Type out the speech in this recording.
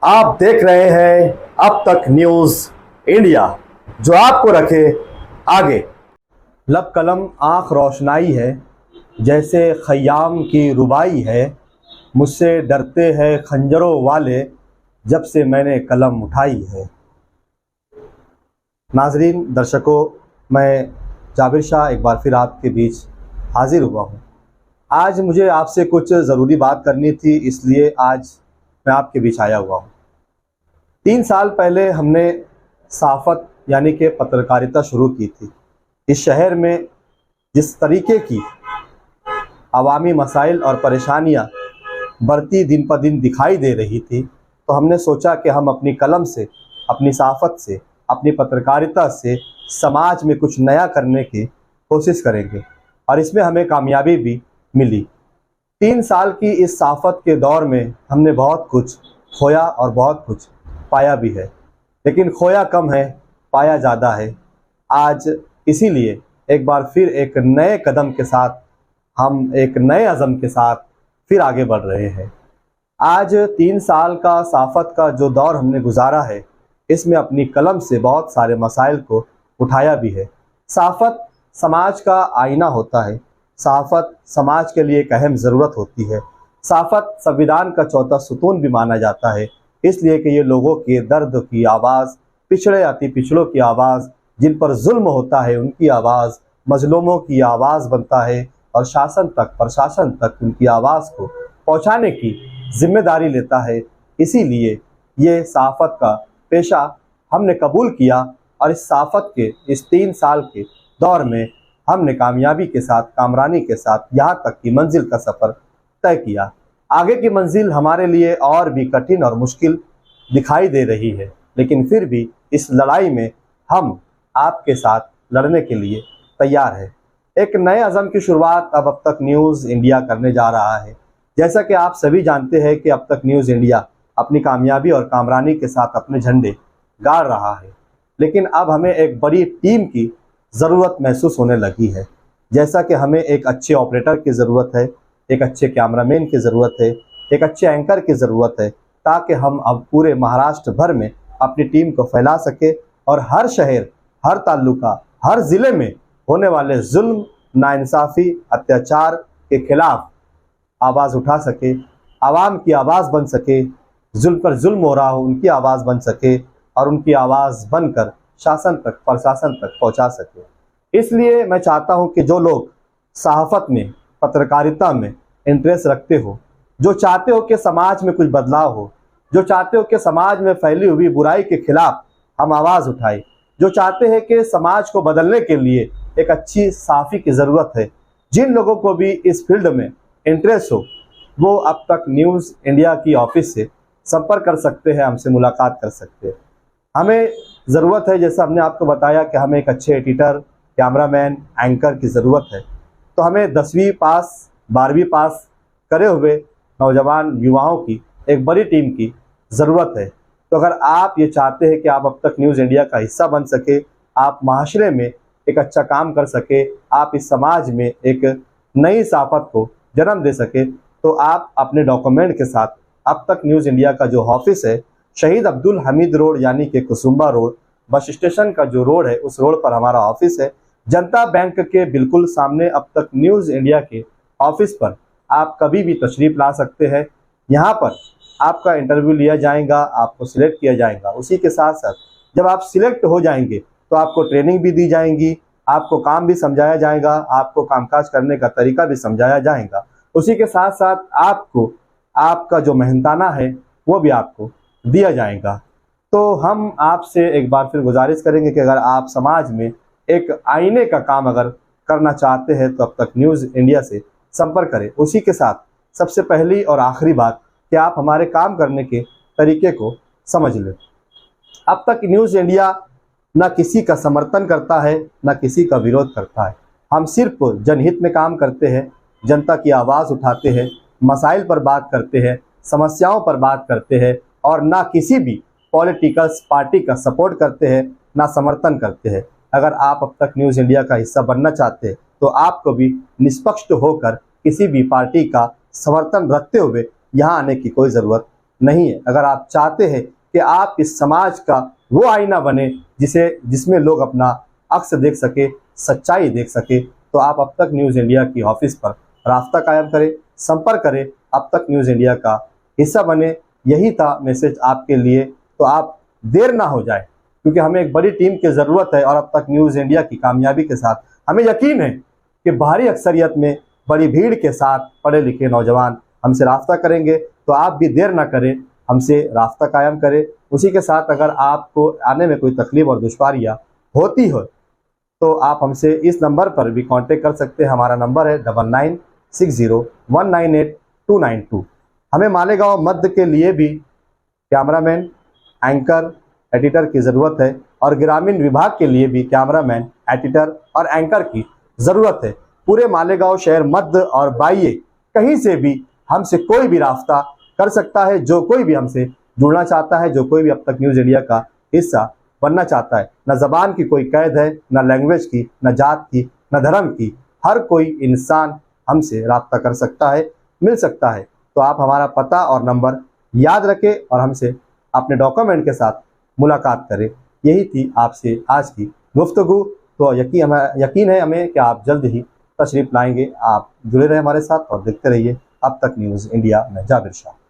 आप देख रहे हैं अब तक न्यूज़ इंडिया, जो आपको रखे आगे। लब कलम आँख रोशनाई है, जैसे खयाम की रुबाई है। मुझसे डरते हैं खंजरों वाले, जब से मैंने कलम उठाई है। नाजरीन, दर्शकों, मैं जाबिर शाह एक बार फिर आपके बीच हाजिर हुआ हूँ। आज मुझे आपसे कुछ ज़रूरी बात करनी थी, इसलिए आज मैं आपके बीच आया हुआ हूँ। 3 साल पहले हमने सहाफ़त यानी कि पत्रकारिता शुरू की थी। इस शहर में जिस तरीके की अवामी मसाइल और परेशानियाँ बढ़ती दिन प दिन दिखाई दे रही थी, तो हमने सोचा कि हम अपनी कलम से, अपनी सहाफ़त से, अपनी पत्रकारिता से समाज में कुछ नया करने की कोशिश करेंगे, और इसमें हमें कामयाबी भी मिली। 3 साल की इस सहाफ़त के दौर में हमने बहुत कुछ खोया और बहुत कुछ पाया भी है, लेकिन खोया कम है, पाया ज़्यादा है। आज इसीलिए एक बार फिर एक नए कदम के साथ, हम एक नए अज़म के साथ फिर आगे बढ़ रहे हैं। आज 3 साल का सहाफ़त का जो दौर हमने गुजारा है, इसमें अपनी कलम से बहुत सारे मसाइल को उठाया भी है। सहाफ़त समाज का आईना होता है। सहाफ़त समाज के लिए एक अहम ज़रूरत होती है। सहाफ़त संविधान का चौथा सुतून भी माना जाता है, इसलिए कि ये लोगों के दर्द की आवाज़, पिछड़े अति पिछड़ों की आवाज़, जिन पर जुल्म होता है उनकी आवाज़, मजलूमों की आवाज़ बनता है, और शासन तक, प्रशासन तक उनकी आवाज़ को पहुँचाने की जिम्मेदारी लेता है। इसीलिए ये सहाफ़त का पेशा हमने कबूल किया, और इस सहाफ़त के इस 3 साल के दौर में हमने कामयाबी के साथ, कामरानी के साथ यहाँ तक की मंजिल का सफ़र तय किया। आगे की मंजिल हमारे लिए और भी कठिन और मुश्किल दिखाई दे रही है, लेकिन फिर भी इस लड़ाई में हम आपके साथ लड़ने के लिए तैयार हैं। एक नए अज़म की शुरुआत अब तक न्यूज़ इंडिया करने जा रहा है। जैसा कि आप सभी जानते हैं कि अब तक न्यूज़ इंडिया अपनी कामयाबी और कामरानी के साथ अपने झंडे गाड़ रहा है, लेकिन अब हमें एक बड़ी टीम की ज़रूरत महसूस होने लगी है। जैसा कि हमें एक अच्छे ऑपरेटर की ज़रूरत है, एक अच्छे कैमरामैन की ज़रूरत है, एक अच्छे एंकर की ज़रूरत है, ताकि हम अब पूरे महाराष्ट्र भर में अपनी टीम को फैला सके और हर शहर, हर तालुका, हर ज़िले में होने वाले जुल्म, नाइंसाफ़ी, अत्याचार के खिलाफ आवाज़ उठा सके, आवाम की आवाज़ बन सके, जुल्म पर जुल्म हो रहा हो उनकी आवाज़ बन सके, और उनकी आवाज़ बनकर शासन तक, प्रशासन तक पहुंचा सके। इसलिए मैं चाहता हूं कि जो लोग सहाफ़त में, पत्रकारिता में इंटरेस्ट रखते हो, जो चाहते हो कि समाज में कुछ बदलाव हो, जो चाहते हो कि समाज में फैली हुई बुराई के खिलाफ हम आवाज़ उठाएं, जो चाहते हैं कि समाज को बदलने के लिए एक अच्छी सहाफ़ी की ज़रूरत है, जिन लोगों को भी इस फील्ड में इंटरेस्ट हो, वो अब तक न्यूज़ इंडिया की ऑफिस से संपर्क कर सकते हैं, हमसे मुलाकात कर सकते हैं। हमें ज़रूरत है, जैसा हमने आपको बताया कि हमें एक अच्छे एडिटर, कैमरामैन, एंकर की ज़रूरत है, तो हमें 10वीं पास, 12वीं पास करे हुए नौजवान युवाओं की एक बड़ी टीम की ज़रूरत है। तो अगर आप ये चाहते हैं कि आप अब तक न्यूज़ इंडिया का हिस्सा बन सके, आप माशरे में एक अच्छा काम कर सके, आप इस समाज में एक नई सहाफ़त को जन्म दे सके, तो आप अपने डॉक्यूमेंट के साथ अब तक न्यूज़ इंडिया का जो ऑफिस है, शहीद अब्दुल हमीद रोड यानी कि कुसुम्बा रोड, बस स्टेशन का जो रोड है, उस रोड पर हमारा ऑफिस है। जनता बैंक के बिल्कुल सामने अब तक न्यूज़ इंडिया के ऑफिस पर आप कभी भी तशरीफ़ ला सकते हैं। यहाँ पर आपका इंटरव्यू लिया जाएगा, आपको सिलेक्ट किया जाएगा। उसी के साथ साथ जब आप सिलेक्ट हो जाएंगे तो आपको ट्रेनिंग भी दी जाएगी, आपको काम भी समझाया जाएगा, आपको कामकाज करने का तरीका भी समझाया जाएगा। उसी के साथ साथ आपको आपका जो मेहनताना है वो भी आपको दिया जाएगा। तो हम आपसे एक बार फिर गुजारिश करेंगे कि अगर आप समाज में एक आईने का काम अगर करना चाहते हैं, तो अब तक न्यूज़ इंडिया से संपर्क करें। उसी के साथ सबसे पहली और आखिरी बात कि आप हमारे काम करने के तरीके को समझ लें। अब तक न्यूज़ इंडिया ना किसी का समर्थन करता है, ना किसी का विरोध करता है। हम सिर्फ जनहित में काम करते हैं, जनता की आवाज़ उठाते हैं, मसाइल पर बात करते हैं, समस्याओं पर बात करते हैं, और ना किसी भी पॉलिटिकल पार्टी का सपोर्ट करते हैं, ना समर्थन करते हैं। अगर आप अब तक न्यूज़ इंडिया का हिस्सा बनना चाहते हैं, तो आपको भी निष्पक्ष होकर किसी भी पार्टी का समर्थन रखते हुए यहाँ आने की कोई ज़रूरत नहीं है। अगर आप चाहते हैं कि आप इस समाज का वो आईना बने जिसमें लोग अपना अक्स देख सके, सच्चाई देख सके, तो आप अब तक न्यूज़ इंडिया की ऑफिस पर राब्ता कायम करें, संपर्क करें, अब तक न्यूज़ इंडिया का हिस्सा बने। यही था मैसेज आपके लिए। तो आप देर ना हो जाए, क्योंकि हमें एक बड़ी टीम की ज़रूरत है और अब तक न्यूज़ इंडिया की कामयाबी के साथ हमें यकीन है कि भारी अक्सरियत में बड़ी भीड़ के साथ पढ़े लिखे नौजवान हमसे राब्ता करेंगे। तो आप भी देर ना करें, हमसे राब्ता कायम करें। उसी के साथ अगर आपको आने में कोई तकलीफ़ और दुश्वारियाँ होती हो तो आप हमसे इस नंबर पर भी कांटेक्ट कर सकते हैं। हमारा नंबर है 9960198292। हमें मालेगांव मध्य के लिए भी कैमरामैन, एंकर, एडिटर की ज़रूरत है और ग्रामीण विभाग के लिए भी कैमरामैन, एडिटर और एंकर की ज़रूरत है। पूरे मालेगांव शहर मध्य और बाह्य कहीं से भी हमसे कोई भी राब्ता कर सकता है। जो कोई भी हमसे जुड़ना चाहता है, जो कोई भी अब तक न्यूज़ इंडिया का हिस्सा बनना चाहता है, न ज़बान की कोई कैद है, न लैंग्वेज की, न जात की, न धर्म की, हर कोई इंसान हमसे राब्ता कर सकता है, मिल सकता है। तो आप हमारा पता और नंबर याद रखें और हमसे अपने डॉक्यूमेंट के साथ मुलाकात करें। यही थी आपसे आज की गुफ्तगू। तो यकीन है हमें कि आप जल्द ही तशरीफ़ लाएंगे। आप जुड़े रहे हमारे साथ और देखते रहिए अब तक न्यूज़ इंडिया में। जाबिर शाह।